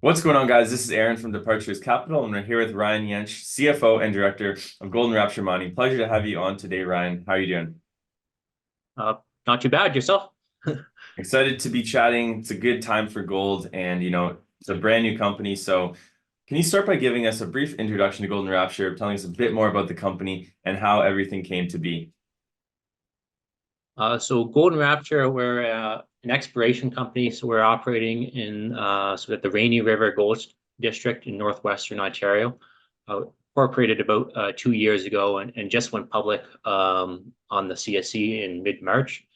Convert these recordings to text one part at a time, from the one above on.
What's going on, guys? This is Aaron from Departures Capital, and we're here with Ryan Yanch, CFO and Director of Golden Rapture Mining. Pleasure to have you on today, Ryan. How are you doing? Uh, Not too bad. Yourself? Excited to be chatting. It's a good time for gold, and it's a brand new company. So, can you start by giving us a brief introduction to Golden Rapture, telling us a bit more about the company and how everything came to be? So Golden Rapture, we're an exploration company. So we're operating in sort of the Rainy River Gold District in northwestern Ontario. Incorporated about 2 years ago and just went public on the CSE in mid-March.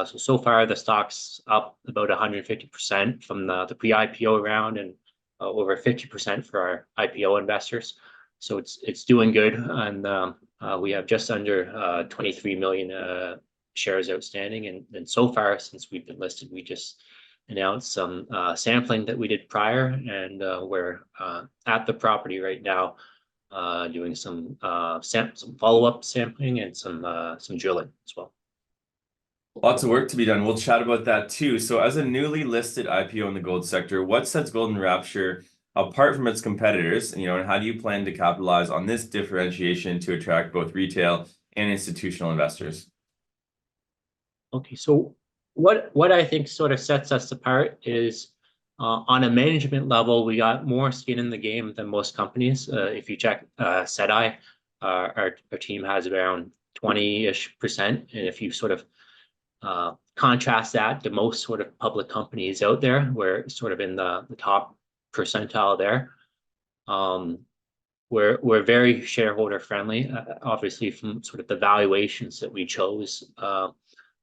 So far the stock's up about 150% from the pre-IPO round and over 50% for our IPO investors. So it's doing good, and we have just under 23 million shares outstanding. And so far, since we've been listed, we just announced some sampling that we did prior, and we're at the property right now doing some follow-up sampling and some drilling as well. Lots of work to be done. We'll chat about that too. So, as a newly listed IPO in the gold sector, what sets Golden Rapture apart from its competitors? And how do you plan to capitalize on this differentiation to attract both retail and institutional investors? Okay, so what I think sort of sets us apart is on a management level, we got more skin in the game than most companies. If you check SEDI, our team has around 20-ish%. And if you sort of contrast that to most sort of public companies out there, we're sort of in the top percentile there. We're very shareholder friendly, obviously from sort of the valuations that we chose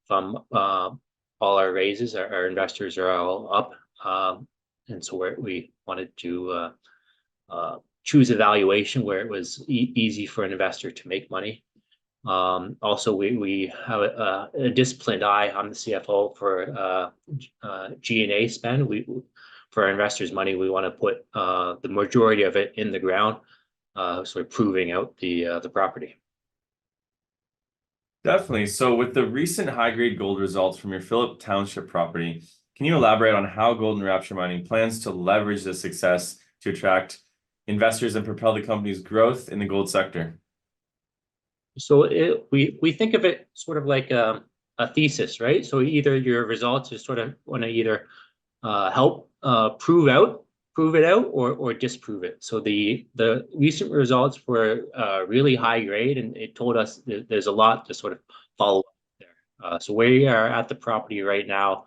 from all our raises. Our investors are all up, and so we wanted to choose a valuation where it was easy for an investor to make money. Also, we have a disciplined eye on the CFO for G&A spend. For our investors' money, we want to put the majority of it in the ground, sort of proving out the property. Definitely. So, with the recent high-grade gold results from your Phillip Township property, can you elaborate on how Golden Rapture Mining plans to leverage this success to attract investors and propel the company's growth in the gold sector? So we think of it sort of like a thesis, right? So either your results is sort of want to either help prove it out or disprove it. So the recent results were really high grade, and it told us that there's a lot to sort of follow up there. So we are at the property right now,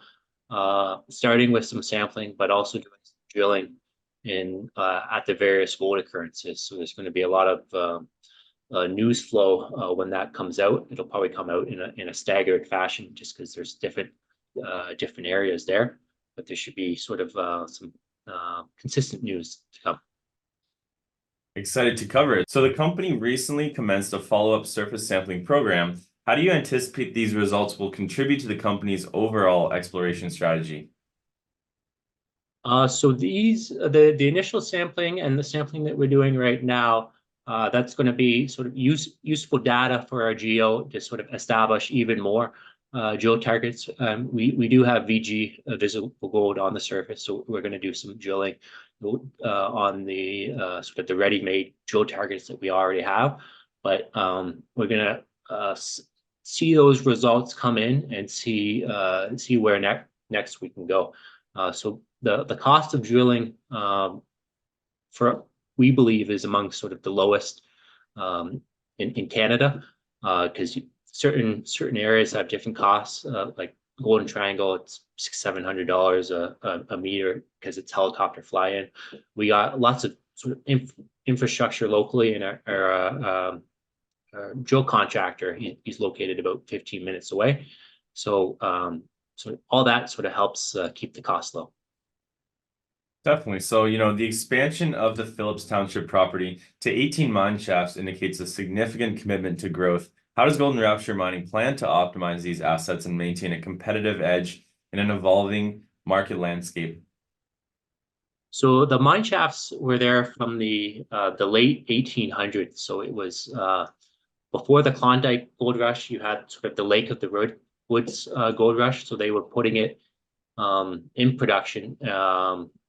starting with some sampling, but also doing some drilling in at the various gold occurrences. So there's going to be a lot of news flow when that comes out. It'll probably come out in a staggered fashion, just because there's different areas there, but there should be sort of some consistent news to come. Excited to cover it. So, the company recently commenced a follow-up surface sampling program. How do you anticipate these results will contribute to the company's overall exploration strategy? So the initial sampling and the sampling that we're doing right now, that's going to be sort of useful data for our geo to sort of establish even more geo targets. We do have VG visible gold on the surface, so we're going to do some drilling on the sort of the ready-made geo targets that we already have. But we're going to see those results come in and see where next we can go. So the cost of drilling we believe is among sort of the lowest in Canada, because certain areas have different costs, like Golden Triangle, it's $600-700 a meter because it's helicopter fly-in. We got lots of sort of infrastructure locally, and our drill contractor, he's located about 15 minutes away. So all that sort of helps keep the cost low. Definitely. So, the expansion of the Phillips Township property to 18 mine shafts indicates a significant commitment to growth. How does Golden Rapture Mining plan to optimize these assets and maintain a competitive edge in an evolving market landscape? So the mine shafts were there from the late 1800s. So it was before the Klondike Gold Rush. You had sort of the Lake of the Woods Gold Rush. So they were putting it in production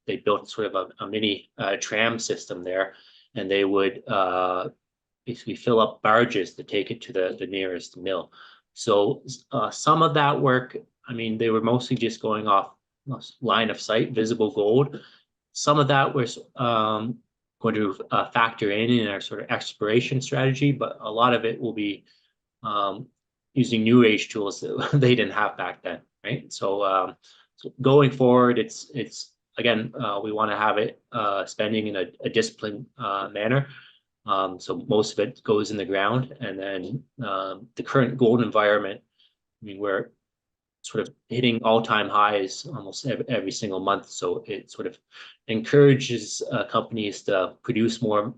they built sort of a mini tram system there, and they would basically fill up barges to take it to the nearest mill. So some of that work, I mean, they were mostly just going off line of sight, visible gold. Some of that was going to factor in our sort of exploration strategy, but a lot of it will be using new age tools that they didn't have back then, right? So, so going forward, it's again, we want to have it spending in a disciplined manner. So most of it goes in the ground, and then the current gold environment, I mean, we're sort of hitting all-time highs almost every single month. So it sort of encourages companies to produce more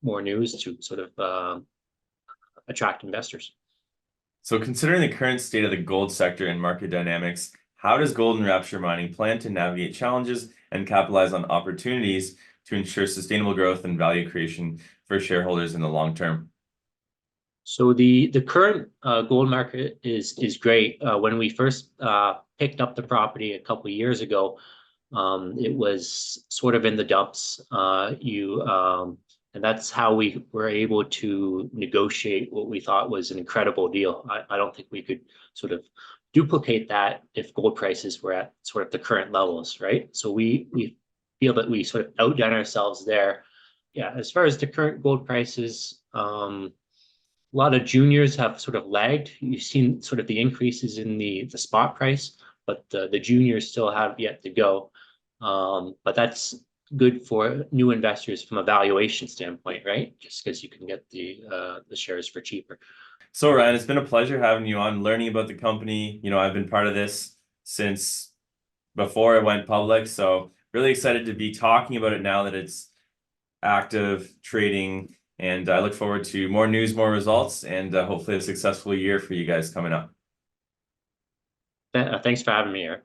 news to sort of attract investors. So considering the current state of the gold sector and market dynamics, how does Golden Rapture Mining plan to navigate challenges and capitalize on opportunities to ensure sustainable growth and value creation for shareholders in the long term? So the current gold market is great. When we first picked up the property a couple of years ago, it was sort of in the dumps. And that's how we were able to negotiate what we thought was an incredible deal. I don't think we could sort of duplicate that if gold prices were at sort of the current levels, right? So we feel that we sort of outdone ourselves there. Yeah, as far as the current gold prices, a lot of juniors have sort of lagged. You've seen sort of the increases in the spot price, but the juniors still have yet to go. But that's good for new investors from a valuation standpoint, right? Just because you can get the shares for cheaper. So Ryan, it's been a pleasure having you on, learning about the company. You know, I've been part of this since before it went public, so really excited to be talking about it now that it's active trading. And I look forward to more news, more results, and hopefully a successful year for you guys coming up. Thanks for having me here.